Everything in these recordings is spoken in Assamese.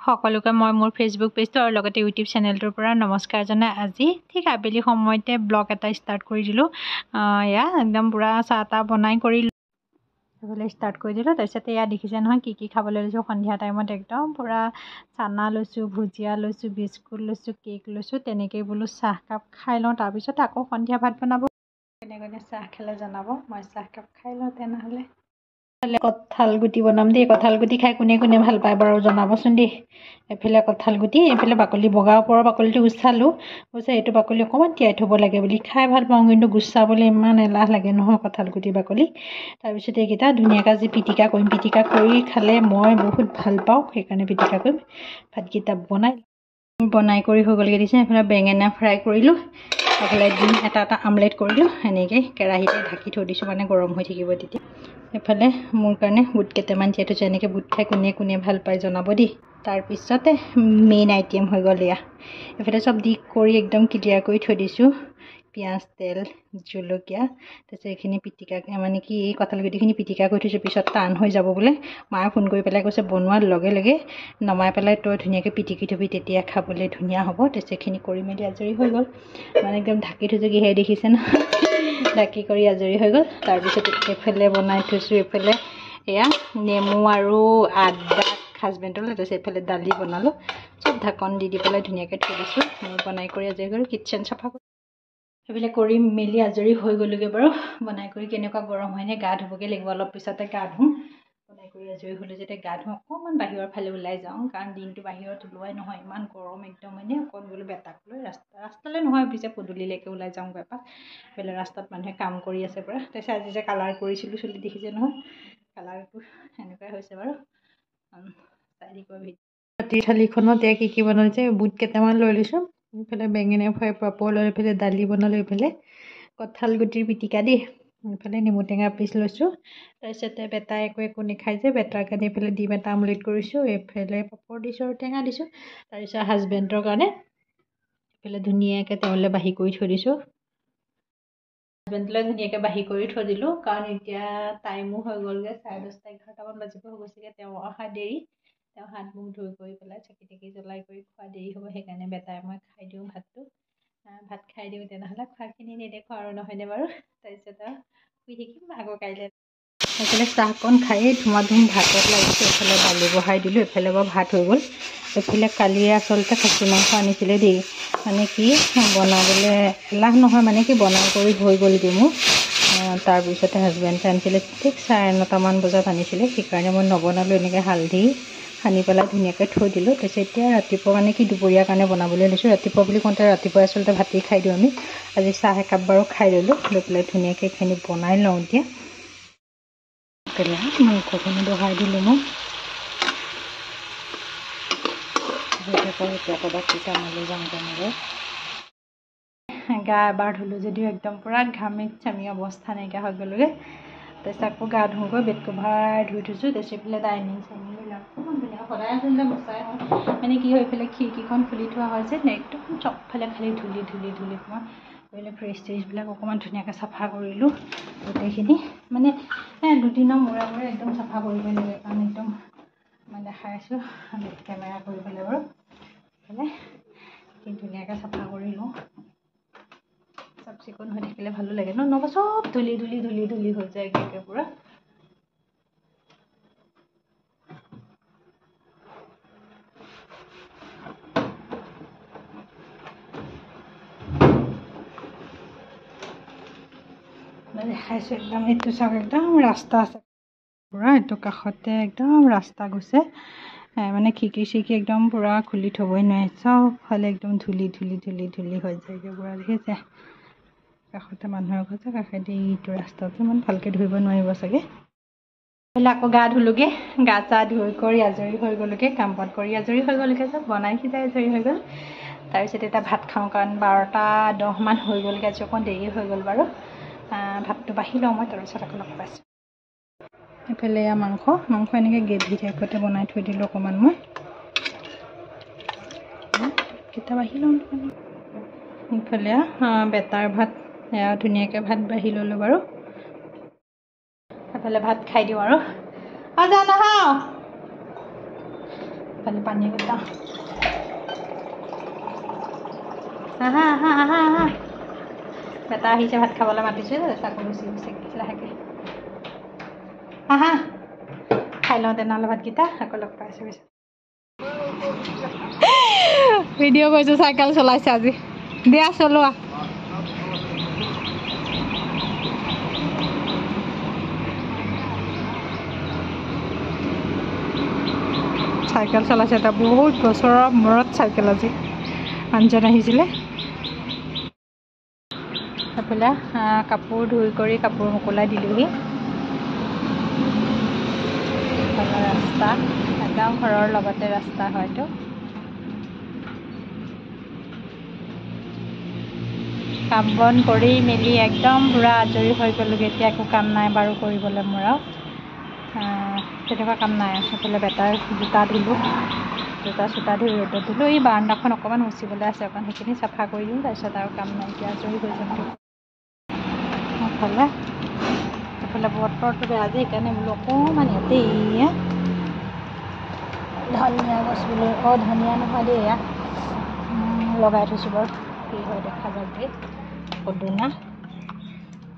সকলোকে মই মোৰ ফেচবুক পেজটো আৰু লগতে ইউটিউব চেনেলটোৰ পৰা নমস্কাৰ জনাই আজি ঠিক আবেলি সময়তে ব্লগ এটা ষ্টাৰ্ট কৰি দিলোঁ। এয়া একদম পূৰা চাহ তাহ বনাই কৰি সেইফালে ষ্টাৰ্ট কৰি দিলোঁ। তাৰপিছতে এয়া দেখিছে নহয় কি খাবলৈ লৈছোঁ সন্ধিয়া টাইমত একদম পূৰা চানা লৈছোঁ, ভুজিয়া লৈছোঁ, বিস্কুট লৈছোঁ, কেক লৈছোঁ। তেনেকেই বোলো চাহকাপ খাই লওঁ, তাৰপিছত আকৌ সন্ধিয়া ভাত বনাব। কেনে চাহ খালে জনাব, মই চাহকাপ খাই লওঁ তেনেহ'লে। কঁঠাল গুটি বনাম দেই। কঁঠাল গুটি খাই কোনে কোনে ভাল পায় বাৰু জনাবচোন দেই। এফালে কঁঠাল গুটি, এইফালে বাকলি বগা ওপৰৰ বাকলিটো গুচালোঁ। কৈছে এইটো বাকলি অকণমান তিয়াই থ'ব লাগে বুলি। খাই ভাল পাওঁ কিন্তু গুচাবলৈ ইমান এলাহ লাগে নহয় কঁঠাল গুটি বাকলি। তাৰপিছত এইকেইটা ধুনীয়াকৈ আজি পিটিকা কৰিম। পিটিকা কৰি খালে মই বহুত ভাল পাওঁ, সেইকাৰণে পিটিকা কৰিম। ভাতকেইটা বনাই কৰি হৈ গ'লগৈ দিছে। এইফালে বেঙেনা ফ্ৰাই কৰিলোঁ, এইফালে ডিম এটা আমলেট কৰিলোঁ। এনেকৈ কেৰাহীতে ঢাকি থৈ দিছোঁ, মানে গৰম হৈ থাকিব তেতিয়া। এইফালে মোৰ কাৰণে বুট কেইটামান তিয়াই থৈছোঁ। এনেকৈ বুট খাই কোনে কোনে ভাল পায় জনাব দেই। তাৰপিছতে মেইন আইটেম হৈ গ'ল এয়া। এইফালে চব দি কৰি একদম ক্লিয়াৰ কৰি থৈ দিছোঁ। পিঁয়াজ, তেল, জলকীয়া, তাৰপিছত এইখিনি পিটিকা মানে কি এই কঁঠাল গুটিখিনি পিটিকা কৰি থৈছোঁ। পিছত টান হৈ যাব বোলে। মায়ে ফোন কৰি পেলাই কৈছে বনোৱাৰ লগে লগে নমাই পেলাই তই ধুনীয়াকৈ পিটিকি থবি, তেতিয়া খাবলৈ ধুনীয়া হ'ব। তাৰপিছত এইখিনি কৰি মেলি আজৰি হৈ গ'ল। মানে একদম ঢাকি থৈছোঁ, কিহে দেখিছে ন, ঢাকি কৰি আজৰি হৈ গ'ল। তাৰপিছত এইফালে বনাই থৈছোঁ, এইফালে এয়া নেমু আৰু আদা হাজবেণ্ডলৈ। তাৰপিছত এইফালে দালি বনালোঁ, চব ঢাকন দি পেলাই ধুনীয়াকৈ থৈ দিছোঁ। মই বনাই কৰি আজৰি গ'ল। কিটচেন চাফা কৰি সেইবিলাক কৰি মেলি আজৰি হৈ গ'লোগৈ বাৰু। বনাই কৰি কেনেকুৱা গৰম হয়নে, গা ধুবগৈ লাগিব অলপ পিছতে গা ধুম। বনাই কৰি আজৰি হ'লোঁ যেতিয়া গা ধুওঁ, অকণমান বাহিৰৰ ফালে ওলাই যাওঁ, কাৰণ দিনটো বাহিৰত ওলোৱাই নহয়, ইমান গৰম একদম হয়নে। অকণ বোলো বেটাক লৈ ৰাস্তালৈ নহয় পিছে পদূলিলৈকে ওলাই যাওঁগৈ এপাক। বেলেগ ৰাস্তাত মানুহে কাম কৰি আছে পূৰা। তাৰপিছত আজি যে কালাৰ কৰিছিলোঁ চুলি দেখিছে নহয়, কালাৰটো এনেকুৱাই হৈছে বাৰু। ৰাতিৰ থালিখনত এয়া কি বনাইছে, বুট কেইটামান লৈ লৈছোঁ, এইফালে বেঙেনা ফ্ৰাই, পাপৰ লৈ এইফালে দালি বনালোঁ, এইফালে কঁঠাল গুটিৰ পিটিকা দেই, এইফালে নেমু টেঙা পিচ লৈছোঁ। তাৰপিছতে বেটাই একো নাখায় যে, বেটাৰ কাৰণে এইফালে ডিম এটা আমলেট কৰিছোঁ, এইফালে পাপৰ দিছোঁ আৰু টেঙা দিছোঁ। তাৰপিছত হাজবেণ্ডৰ কাৰণে এইফালে ধুনীয়াকৈ তেওঁলৈ বাঢ়ি কৰি থৈ দিছোঁ। হাজবেণ্ডলৈ ধুনীয়াকৈ বাঢ়ি কৰি থৈ দিলোঁ, কাৰণ এতিয়া টাইমো হৈ গ'লগৈ, 10:30, 11টামান বাজিব হৈ গৈছেগৈ। তেওঁ অহা দেৰি, তেওঁ হাত মুখ ধুই কৰি পেলাই চাকি তাকি জ্বলাই কৰি খোৱা দেৰি হ'ব। সেইকাৰণে বেটাই মই খাই দিওঁ ভাতটো। ভাত খাই দিওঁ তেনেহ'লে, খোৱাখিনি নেদেখোঁ আৰু নহয়নে বাৰু। তাৰপিছত আৰু শুই থাকিম আকৌ কাইলৈ। এইফালে চাহকণ খায়েই ধুমা ধুম ভাতত লাগিছোঁ। এইফালে দালি বহাই দিলোঁ, এইফালে বাৰু ভাত হৈ গ'ল। এইফালে কালিয়ে আচলতে খাচী মাংস আনিছিলে দেই, মানে কি বনাবলৈ এলাহ নহয়, মানে কি বনাই কৰি হৈ গ'লগৈ মোৰ। তাৰপিছতে হাজবেণ্ডে আনিছিলে ঠিক 9:30মান বজাত আনিছিলে, সেইকাৰণে মই নবনালোঁ। এনেকৈ হালধি সানি পেলাই ধুনীয়াকৈ থৈ দিলোঁ। তাৰপিছত এতিয়া ৰাতিপুৱা মানে কি দুপৰীয়াৰ কাৰণে বনাবলৈ লৈছোঁ। ৰাতিপুৱা বুলি কওঁতে ৰাতিপুৱা আচলতে ভাতেই খাই দিওঁ আমি। আজি চাহ একাপ বাৰু খাই ল'লোঁ, লৈ পেলাই ধুনীয়াকৈ এইখিনি বনাই লওঁ। এতিয়া মাংসখিনি বহাই দিলোঁ মই। এতিয়া বাকী কামলৈ যাওঁ তেনেকৈ। গা এবাৰ ধুলোঁ যদিও একদম পূৰা ঘামি চামি অৱস্থা নাইকিয়া হৈ গ'লগৈ। তাৰপিছত আকৌ গা ধুওঁগৈ, বেড কভাৰ ধুই থৈছোঁ। তাৰপিছত এইফালে ডাইনিং চাইনিংবিলাক অকণমান ধুনীয়া, সদায় আচলতে মোচাই হয়, মানে কি হয় এইফালে খিৰিকীখন খুলি থোৱা হয় যে, একদম চবফালে খালি ধূলি ধূলি ধূলি। মই এইফালে ফ্ৰিজ ত্ৰিজবিলাক অকণমান ধুনীয়াকৈ চাফা কৰিলোঁ গোটেইখিনি। মানে দুদিনৰ মূৰে মূৰে একদম চাফা কৰিব লাগে, কাৰণ একদম মই দেখাই আছোঁ কেমেৰা কৰি পেলাই বাৰু। এইফালে ধুনীয়াকৈ চাফা কৰি লওঁ। চাফ চিকুণ হৈ থাকিলে ভালো লাগে ন, নহ'বা চব ধূলি ধূলি ধূলি ধূলি হৈ যায় একে পূৰা। দেখাইছোঁ একদম, এইটো চাওক একদম ৰাস্তা আছে পূৰা, এইটো কাষতে একদম ৰাস্তা গৈছে। মানে খিৰিকী চিৰিকী একদম পূৰা খুলি থ'বই নোৱাৰে, চবফালে একদম ধূলি ধূলি ধূলি ধূলি হৈ যায়গৈ পূৰা। দেখিছে কাষতে মানুহৰ ঘৰ যে, কাষেদি এইটো ৰাস্তাটো ইমান ভালকৈ ধৰিব নোৱাৰিব চাগে। আকৌ গা ধুলোগৈ, গা চা ধুই কৰি আজৰি হৈ গ'লোগৈ, কাম বন কৰি আজৰি হৈ গ'লোগৈ, চব বনাই সিজাই আজৰি হৈ গ'ল। তাৰপিছত এতিয়া ভাত খাওঁ, কাৰণ 12:10মান হৈ গ'লগৈ। আজি অকণ দেৰি হৈ গ'ল বাৰু। ভাতটো বাঢ়ি লওঁ মই, তাৰপিছত আকৌ লগ পাইছোঁ। এইফালে এয়া মাংস এনেকৈ গ্ৰেভি টাইপতে বনাই থৈ দিলোঁ অকণমান মই। কেইটা বাঢ়ি লওঁ। ইফালে বেটাৰ ভাত, এয়া ধুনীয়াকৈ ভাত বাঢ়ি ল'লোঁ বাৰু। এফালে ভাত খাই দিওঁ আৰু যা নাখাওঁ। এফালে পানী গোটা আহা আহা আহা আহা বেটা আহিছে ভাত খাবলৈ মাতিছে তাকো বেছি বেছি লাহেকৈ আহা খাই লওঁ তেনেহ'লে ভাতকেইটা আকৌ লগ পাইছোঁ পিছত ভিডিঅ' কৰিছোঁ চাইকেল চলাইছে আজি দিয়া চলোৱা চাইকেল চলাইছে এটা বহুত বছৰৰ মূৰত চাইকেল আজি মানুহজন আহিছিলে এইফালে কাপোৰ ধুই কৰি কাপোৰ মোকলাই দিলোঁহি এইফালে ৰাস্তা একদম ঘৰৰ লগতে ৰাস্তা হয়তো কাম বন কৰি মেলি একদম পূৰা আজৰি হৈ গ'লোগৈ এতিয়া একো কাম নাই বাৰু কৰিবলৈ মোৰ আৰু তেনেকুৱা কাম নাই সেইফালে বেটাৰ জোতা ধুলোঁ জোতা চোতা ধুই ৰ'দত ধুলোঁ এই বাৰান্দাখন অকণমান মুচিবলৈ আছে অকণ সেইখিনি চাফা কৰি দিওঁ তাৰপিছত আৰু কাম নাইকিয়া আজৰি হৈ যাম এইফালে বতৰটো বেয়া যে সেইকাৰণে বোলো অকণমান ইয়াতে এয়া ধনিয়া গছ বোলো ধনিয়া নহয় দেই এয়া লগাই থৈছোঁ বাৰু কি হয় দেখা যাওক দেই পদুনা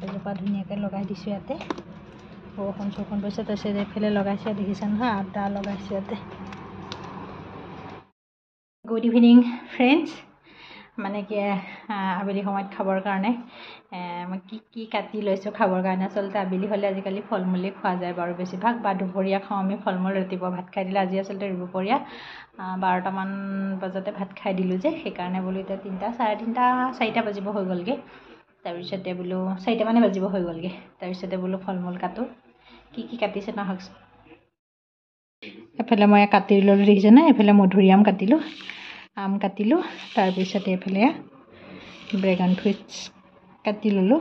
এজোপা ধুনীয়াকৈ লগাই দিছোঁ ইয়াতে বৰষুণ চৰষুণ পৰিছে তাৰপিছত এইফালে লগাইছে দেখিছে নহয় আদা লগাইছোঁ ইয়াতে গুড ইভিনিং ফ্ৰেণ্ডছ মানে কি আবেলি সময়ত খাবৰ কাৰণে মই কি কাটি লৈছোঁ খাবৰ কাৰণে আচলতে আবেলি হ'লে আজিকালি ফল মূলেই খোৱা যায় বাৰু বেছিভাগ বা দুপৰীয়া খাওঁ আমি ফল মূল ৰাতিপুৱা ভাত খাই দিলে আজি আচলতে দুপৰীয়া 12টামান বজাতে ভাত খাই দিলোঁ যে সেইকাৰণে বোলো এতিয়া 3টা চাৰে 3টা 4টা বাজিব হৈ গ'লগৈ তাৰপিছতে বোলো 4টামানে বাজিব হৈ গ'লগৈ তাৰপিছতে বোলো ফল মূল কাটোঁ কি কাটিছে নহওকচোন এফালে মই কাটি ল'লোঁ দেখিছেনে এইফালে মধুৰিআম কাটিলোঁ আম কাটিলোঁ তাৰপিছতে এইফালে ড্ৰেগন ফ্ৰুইটছ কাটি ল'লোঁ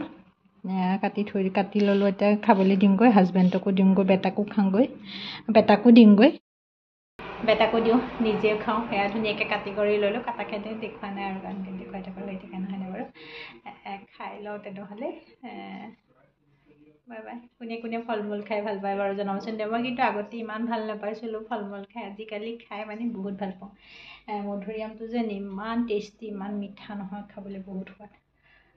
কাটি ল'লোঁ এতিয়া খাবলৈ দিওঁগৈ হাজবেণ্ডকো দিওঁগৈ বেটাকো দিওঁ নিজেও খাওঁ সেয়া ধুনীয়াকৈ কাটি কৰি ল'লোঁ কাটা খাইতে দেখুওৱা নাই আৰু কাৰণ দেখুৱাই থকা হৈ থাকে নহয় বাৰু খাই লওঁ তেনেহ'লে বাই বাই কোনে কোনে ফল মূল খাই ভাল পায় বাৰু জনাবচোন দে মই কিন্তু আগতে ইমান ভাল নাপাইছিলোঁ ফল মূল খাই আজিকালি খাই মানে বহুত ভাল পাওঁ মধুৰিআমটো যেন ইমান টেষ্টি ইমান মিঠা নহয় খাবলৈ বহুত সোৱাদ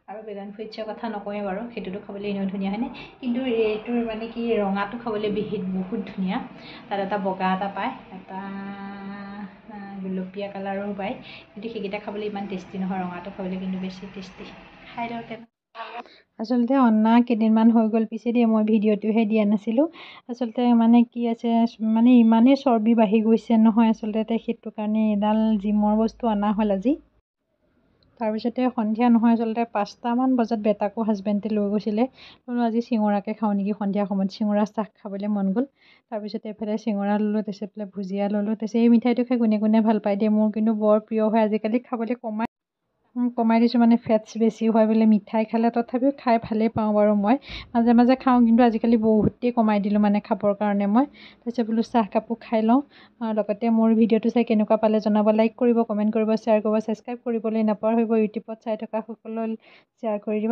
আৰু ড্ৰেগন ফ্ৰুইটছৰ কথা নকওঁৱেই বাৰু সেইটোতো খাবলৈ এনেও ধুনীয়া হয়নে কিন্তু এইটোৰ মানে কি ৰঙাটো খাবলৈ বহুত ধুনীয়া তাত এটা বগা এটা পায় এটা গুলপীয়া কালাৰো পায় কিন্তু সেইকেইটা খাবলৈ ইমান টেষ্টি নহয় ৰঙাটো খাবলৈ কিন্তু বেছি টেষ্টি খাই লওঁ আচলতে অনা কেইদিনমান হৈ গ'ল পিছে দেই মই ভিডিঅ'টোহে দিয়া নাছিলোঁ আচলতে মানে কি আছে মানে ইমানেই চৰ্বি বাঢ়ি গৈছে নহয় আচলতে সেইটো কাৰণে এডাল জিমৰ বস্তু অনা হ'ল আজি তাৰপিছতে সন্ধিয়া নহয় আচলতে 5টামান বজাত বেটাকো হাজবেণ্ডে লৈ গৈছিলে আজি চিঙৰাকে খাওঁ নেকি সন্ধিয়া সময়ত চিঙৰা চাহ খাবলৈ মন গ'ল তাৰপিছতে এইফালে চিঙৰা ল'লোঁ তাৰপিছত এইফালে ভুজিয়া ল'লোঁ তাৰপিছত এই মিঠাইটো খাই কোনে ভাল পায় দেই মোৰ কিন্তু বৰ প্ৰিয় হয় আজিকালি খাবলৈ কমাই দিছোঁ মানে ফেটছ বেছি হয় বোলে মিঠাই খালে তথাপিও খাই ভালেই পাওঁ বাৰু মই মাজে মাজে খাওঁ কিন্তু আজিকালি বহুতেই কমাই দিলোঁ মানে খাবৰ কাৰণে মই তাৰপিছত বোলো চাহ কাপো খাই লওঁ লগতে মোৰ ভিডিঅ'টো চাই কেনেকুৱা পালে জনাব লাইক কৰিব কমেণ্ট কৰিব শ্বেয়াৰ কৰিব ছাবস্ক্ৰাইব কৰিবলৈ নাপাহৰিব ইউটিউবত চাই থকা সকললৈ শ্বেয়াৰ কৰি দিব